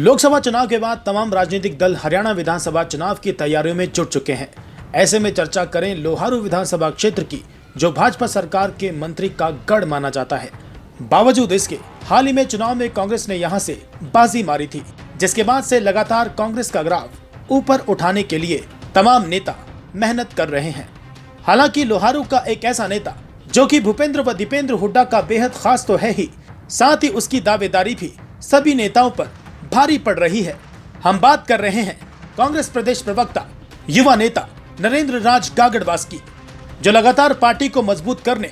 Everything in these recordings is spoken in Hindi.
लोकसभा चुनाव के बाद तमाम राजनीतिक दल हरियाणा विधानसभा चुनाव की तैयारियों में जुट चुके हैं। ऐसे में चर्चा करें लोहारू विधानसभा क्षेत्र की, जो भाजपा सरकार के मंत्री का गढ़ माना जाता है। बावजूद इसके हाल ही में चुनाव में कांग्रेस ने यहां से बाजी मारी थी, जिसके बाद से लगातार कांग्रेस का ग्राफ ऊपर उठाने के लिए तमाम नेता मेहनत कर रहे हैं। हालांकि लोहारू का एक ऐसा नेता जो कि भूपेंद्र व दीपेंद्र हुड्डा का बेहद खास तो है ही, साथ ही उसकी दावेदारी भी सभी नेताओं पर भारी पड़ रही है। हम बात कर रहे हैं कांग्रेस प्रदेश प्रवक्ता युवा नेता नरेंद्र राज गागड़वास की, जो लगातार पार्टी को मजबूत करने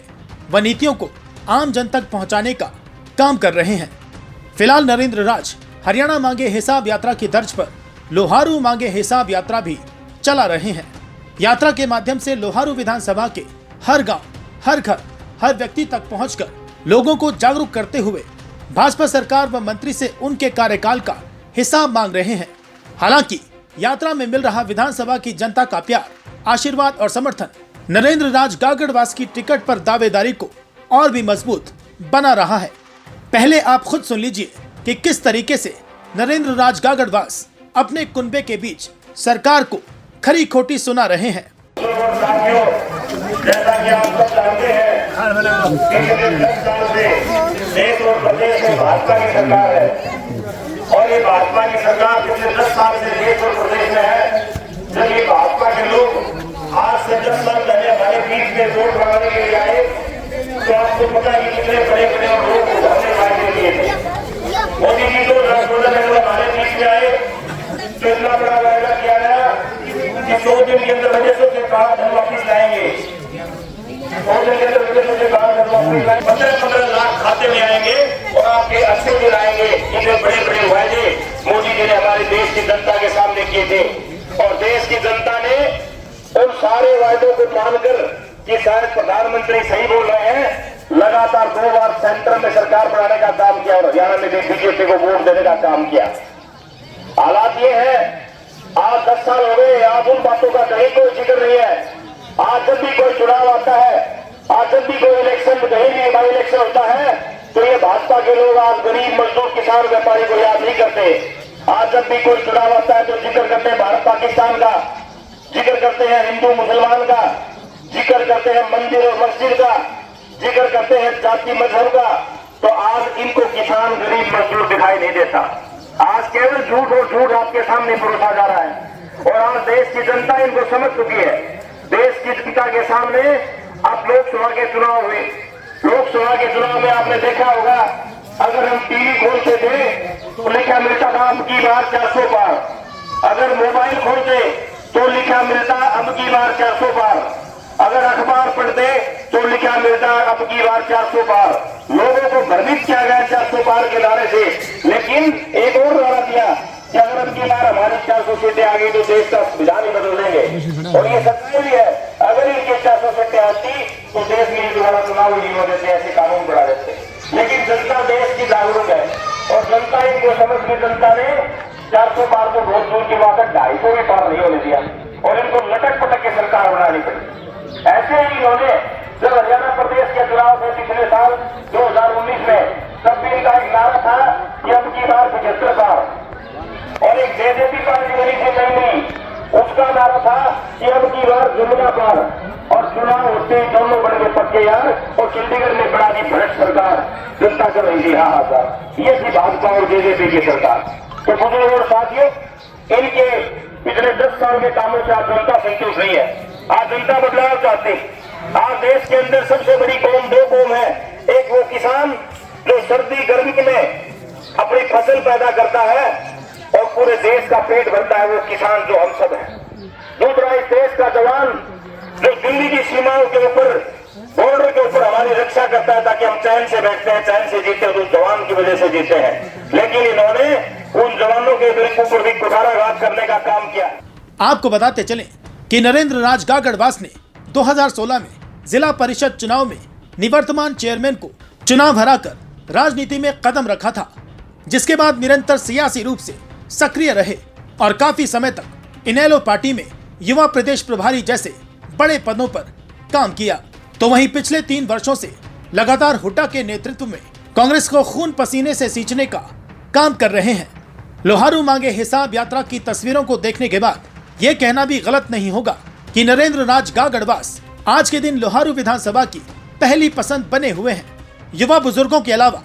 व नीतियों को आम जन तक पहुंचाने का काम कर रहे हैं। फिलहाल नरेंद्र राज हरियाणा मांगे हिसाब यात्रा की तर्ज पर लोहारू मांगे हिसाब यात्रा भी चला रहे हैं। यात्रा के माध्यम से लोहारू विधानसभा के हर गांव, हर घर, हर व्यक्ति तक पहुंचकर लोगों को जागरूक करते हुए भाजपा सरकार व मंत्री से उनके कार्यकाल का हिसाब मांग रहे हैं। हालांकि यात्रा में मिल रहा विधानसभा की जनता का प्यार, आशीर्वाद और समर्थन नरेंद्र राज गागड़वास की टिकट पर दावेदारी को और भी मजबूत बना रहा है। पहले आप खुद सुन लीजिए कि किस तरीके से नरेंद्र राज गागड़वास अपने कुनबे के बीच सरकार को खरी खोटी सुना रहे हैं। जैसा कि आप सब जानते हैं पिछले 10 साल से देश और प्रदेश में भाजपा की सरकार है, और ये भाजपा की सरकार पिछले 10 साल से देश और प्रदेश में है। जब ये भाजपा के लोग आज से 10 साल पहले हमारे बीच में वोट मांगने के लिए आए, तो आपको पता है कि कितने बड़े बड़े लोग उठाने वायदे किए थे। मोदी जी तो हमारे बीच में आए तो इतना बड़ा वायदा किया गया कि 2 दिन के अंदर विदेशों से कहा धन वापिस लाएंगे, 2 दिन के अंदर विदेशों से कहा धन वापिस लाएंगे, 15-15 लाख खाते में आएंगे और आपके अच्छे दिन आएंगे। इतने बड़े बड़े वायदे मोदी जी ने हमारे देश की जनता के सामने किए थे, और देश की जनता ने उन सारे वायदों को मानकर कि शायद प्रधानमंत्री सही बोल रहे हैं, लगातार 2 बार सेंटर में सरकार बनाने का काम किया और हरियाणा में भी बीजेपी को वोट देने का काम किया। हालात ये है, आज 10 साल हो गए, आज उन बातों का कहीं कोई जिक्र नहीं है। आज जब भी कोई चुनाव आता है, आज जब भी कोई इलेक्शन, कहीं भी बाई इलेक्शन होता है, तो ये भाजपा के लोग आज गरीब मजदूर किसान व्यापारी को याद नहीं करते। आज जब भी कोई चुनाव आता है तो जिक्र करते हैं भारत पाकिस्तान का, जिक्र करते हैं हिंदू मुसलमान का, जिक्र करते हैं मंदिर और मस्जिद का, जिक्र करते हैं जाति मजहब का। तो आज इनको किसान गरीब मजदूर दिखाई नहीं देता। आज केवल झूठ और झूठ आपके सामने परोसा जा रहा है, और आज देश की जनता इनको समझ चुकी है। देश की जनता के सामने अब लोकसभा के चुनाव हुए, लोकसभा के चुनाव में आपने देखा होगा, अगर हम टीवी खोलते थे तो लिखा मिलता था अब की बार 400 पार, अगर मोबाइल खोलते तो लिखा मिलता अब की बार 400 पार, अगर अखबार पढ़ते तो लिखा मिलता अब की बार 400 पार। लोगों को भ्रमित किया गया 400 पार के दायरे से, लेकिन एक और नारा दिया कि अगर अब की बार हमारी 400 सीटें आ गई तो देश का संविधान ही बदल देंगे, और ये सच्चाई भी है। अगर इनके 400 सीटें आती तो देश में दोबारा चुनाव ही नहीं होने से ऐसे कानून बढ़ा देते। लेकिन जनता देश की जागरूक है, और जनता इनको समझ के जनता ने 400 पार को बहुत दूर की बात है, 250 भी पार नहीं होने दिया, और इनको लटक पटक के सरकार बनानी पड़ी। ऐसे ही इन्होंने जब हरियाणा प्रदेश के चुनाव में पिछले साल 2019 में, तब भी इनका एक नारा था कि अब की बार 75 पार, और एक जेजेपी पार्टी बनी थी नई, उसका नारा था कि अब की बार जुमला पार, और चुनाव होते ही दोनों बन गए पक्के यार, और चंडीगढ़ में बड़ा दी भ्रष्ट सरकार जनता कर रही थी हाहाकार। ये थी भाजपा और जेजेपी की सरकार। तो बुजुर्ग और साथियों, इनके पिछले 10 साल के कामों से आज जनता संतुष्ट नहीं है। आज जनता बदलाव चाहती। आज देश के अंदर सबसे बड़ी कौम 2 कौम है, एक वो किसान जो सर्दी गर्मी में अपनी फसल पैदा करता है और पूरे देश का पेट भरता है, वो किसान जो हम सब हैं। दूसरा इस देश का जवान जो दिल्ली की सीमाओं के ऊपर, बॉर्डर के ऊपर हमारी रक्षा करता है ताकि हम चैन से बैठते हैं, चैन से जीते हैं, तो उस जवान की वजह से जीते हैं। लेकिन इन्होंने उन जवानों के ऊपर भी कुठाराघात करने का काम किया। आपको बताते चलें कि नरेंद्र राज गागड़वास ने 2016 में जिला परिषद चुनाव में निवर्तमान चेयरमैन को चुनाव हराकर राजनीति में कदम रखा था, जिसके बाद निरंतर सियासी रूप से सक्रिय रहे और काफी समय तक इनेलो पार्टी में युवा प्रदेश प्रभारी जैसे बड़े पदों पर काम किया। तो वहीं पिछले 3 वर्षों से लगातार हुड्डा के नेतृत्व में कांग्रेस को खून पसीने से सींचने का काम कर रहे हैं। लोहारू मांगे हिसाब यात्रा की तस्वीरों को देखने के बाद ये कहना भी गलत नहीं होगा कि नरेंद्र राज गागड़वास आज के दिन लोहारू विधानसभा की पहली पसंद बने हुए हैं। युवा बुजुर्गों के अलावा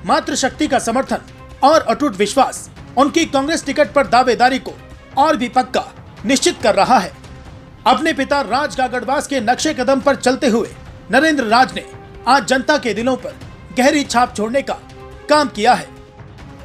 मातृशक्ति का समर्थन और अटूट विश्वास उनकी कांग्रेस टिकट पर दावेदारी को और भी पक्का निश्चित कर रहा है। अपने पिता राज गागड़वास के नक्शे कदम पर चलते हुए नरेंद्र राज ने आज जनता के दिलों पर गहरी छाप छोड़ने का काम किया है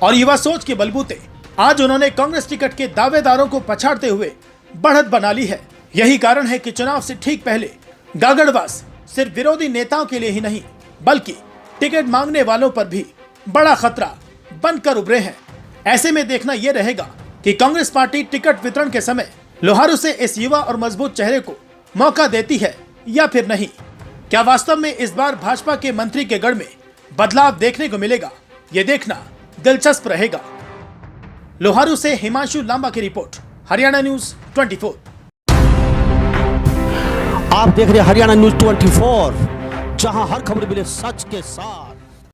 और युवा सोच के बलबूते आज उन्होंने कांग्रेस टिकट के दावेदारों को पछाड़ते हुए बढ़त बना ली है। यही कारण है कि चुनाव से ठीक पहले गागड़वास सिर्फ विरोधी नेताओं के लिए ही नहीं बल्कि टिकट मांगने वालों पर भी बड़ा खतरा बनकर उभरे हैं। ऐसे में देखना यह रहेगा कि कांग्रेस पार्टी टिकट वितरण के समय लोहारू से इस युवा और मजबूत चेहरे को मौका देती है या फिर नहीं। क्या वास्तव में इस बार भाजपा के मंत्री के गढ़ में बदलाव देखने को मिलेगा, ये देखना दिलचस्प रहेगा। लोहारू से हिमांशु लांबा की रिपोर्ट, हरियाणा न्यूज 24। आप देख रहे हैं हरियाणा न्यूज 24, जहां हर खबर मिले सच के साथ।